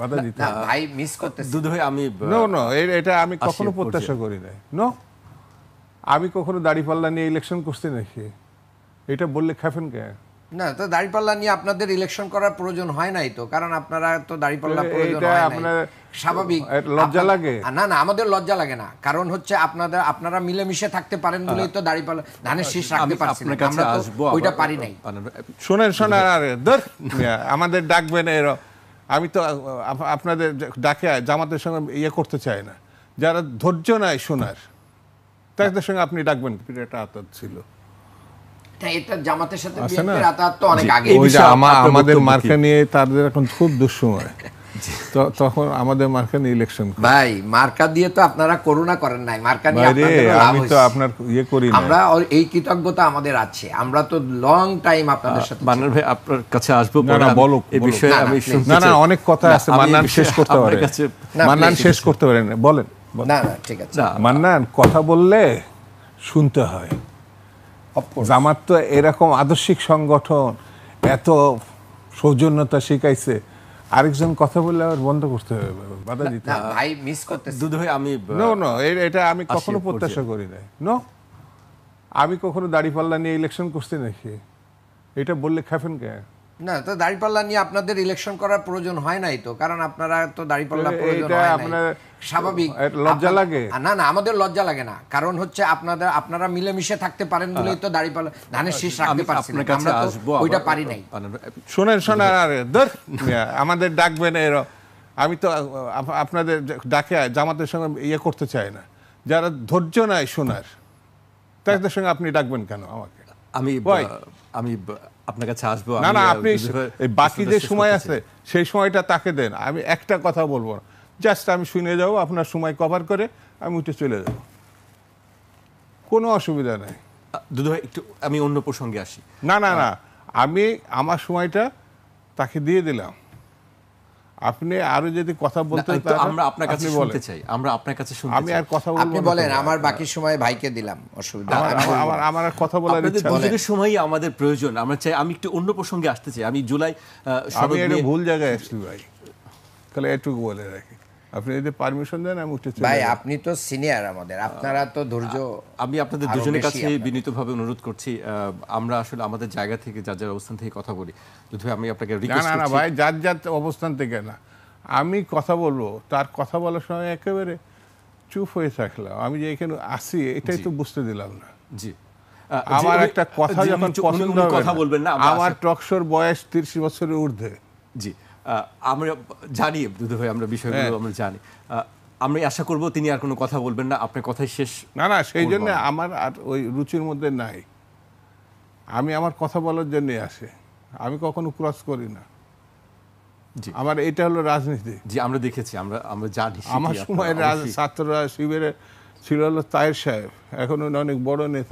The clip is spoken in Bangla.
বাধা দিতে না ভাই মিস করতেছি দুধ হয়ে আমি নো নো এটা আমি কখনো প্রত্যাশা করি নাই। নো, আমি কখনো দাড়িপাল্লা নিয়ে ইলেকশন করছি নাকি? এটা বললে খেপেন কে? না তো দাড়িপাল্লা নিয়ে আপনাদের ইলেকশন করার প্রয়োজন হয় নাই তো, কারণ আপনারা তো দাড়িপাল্লা প্রয়োজন এটা হয় নাই আপনার স্বাভাবিক। লজ্জা লাগে? না না, আমাদের লজ্জা লাগে না, কারণ হচ্ছে আপনারা মিলেমিশে থাকতে পারেন বলেই তো দাড়িপাল্লা ধানের শীষ রাখতে পারছি না, আমরা তো ওইটা পারি নাই। শোনেন আরে ধর আমাদের ডাকবেন আমি তো আপনাদের ডাকে জামাতের সঙ্গে ইয়ে করতে চাই না। যারা ধৈর্য নাই শোনার তাদের সঙ্গে আপনি ডাকবেন। এটা আতাত ছিল, এটা জামাতের সাথে বিএনপির আতাত তো অনেক আগে। ওই যে আমাদের মার্কা নিয়ে তাদের এখন খুব দুঃসময়, তখন আমাদের মার্কা নিয়ে ইলেকশন। ভাই মার্কা দিয়ে তো আপনারা করুণা করেন নাই, মার্কা নিয়ে আপনাদের লাভ আমি তো আপনার ইয়ে করি না। আমরা এই কৃতজ্ঞতা আমাদের আছে, আমরা তো লং টাইম আপনাদের সাথে। মান্নান ভাই আপনার কাছে আসবো পরে, বলো এই বিষয়ে আমি না না অনেক কথা আছে, মান্নান শেষ করতে পারে, মান্নান শেষ করতে পারেন, বলেন। না না ঠিক আছে, মান্নান কথা বললে শুনতে হয়। জামাত তো এরকম আদর্শিক সংগঠন, এত সৌজন্যতা শিখাইছে, আরেকজন কথা বললে আবার বন্ধ করতে হবে, বাধা দিতে হবে। ভাই মিস করতেছি দুধ হয়ে আমি নো এটা আমি কখনো প্রত্যাশা করি নাই। নো, আমি কখনো দাড়িপাল্লা নিয়ে ইলেকশন করছি নাকি? এটা বললে খেপেন কে? না তো দাড়িপাল্লা নিয়ে আপনাদের ইলেকশন করার প্রয়োজন হয় নাই তো, কারণ আপনারা তো দাড়িপাল্লা প্রয়োজন হয় নাই স্বাভাবিক। লজ্জা লাগে? না না, আমাদের লজ্জা লাগে না, কারণ হচ্ছে আপনারা মিলেমিশে থাকতে পারেন বলেই তো দাড়িপাল্লা ধানের শীষ রাখতে পারছি না, আমরা তো ওইটা পারি নাই। শোনেন আরে ধর আমাদের ডাকবেন আমি তো আপনাদের ডাকে জামাতের সঙ্গে ইয়ে করতে চাই না। যারা ধৈর্য নাই শোনার তাদের সঙ্গে আপনি ডাকবেন কেন আমাকে? আমি আপনার কাছে আসবো। না না, আপনি বাকি যে সময় আছে সেই সময়টা তাকে দেন। আমি একটা কথা বলবো না, জাস্ট আমি শুনে যাবো, আপনার সময় কভার করে আমি উঠে চলে যাব, কোনো অসুবিধা নাই। দুধ ভাই একটু আমি অন্য প্রসঙ্গে আসি। না না না, আমি আমার সময়টা তাকে দিয়ে দিলাম, আপনি আরো যদি কথা বলতে আমরা আপনার কাছে শুনতে চাই, আমরা আপনার কাছে শুনতে চাই। আমি আর কথা বলবো, আপনি বলেন, আমার বাকি সময় ভাইকে দিলাম, অসুবিধা আমার আর কথা বলার ইচ্ছা নেই। দুজনের সময়ই আমাদের প্রয়োজন, আমরা চাই। আমি একটু অন্য প্রসঙ্গে আসতে চাই। আমি জুলাই আমি এটা ভুল জায়গায় আসছি ভাই, তাহলে এটুকু বলে রাখি, আপনি যদি পারমিশন দেন আমি উঠে চলে ভাই। যাব। আপনি তো সিনিয়র আমাদের, আপনারা তো ধৈর্য। আমি আপনাদের দুজনের কাছে বিনীতভাবে অনুরোধ করছি, আমরা আসলে আমাদের জায়গা থেকে যার যার অবস্থান থেকে কথা বলি। যদি আমি আপনাকে রিকোয়েস্ট করছি, না ভাই, যার অবস্থান থেকে না, আমি কথা বলবো, তার কথা বলার সময় একেবারে চুপ হয়ে থাকলাম। আমি যে এখানে আসি এটাই তো বুঝতে দিলাম না। জি, আমার একটা কথা যখন পছন্দ হবে কথা বলবেন না। আমার টকশোর বয়স 30 বছরের ঊর্ধ্বে। জি, আমরা জানি দুধ ভাই, আমরা বিষয়গুলো আমরা জানি। আমরা আশা করব তিনি আর কোনো কথা বলবেন না, আপনার কথাই শেষ। না না, সেই জন্য আমার আর ওই রুচির মধ্যে নাই। আমি আমার কথা বলার জন্য আসে, আমি কখনো ক্রস করি না। আমার এটা হলো রাজনীতি। জি, আমরা দেখেছি, আমরা জানি। আমার সময় ছাত্ররা শিবিরে ছিল হলো তায়ের সাহেব, এখন অনেক বড় নেতা।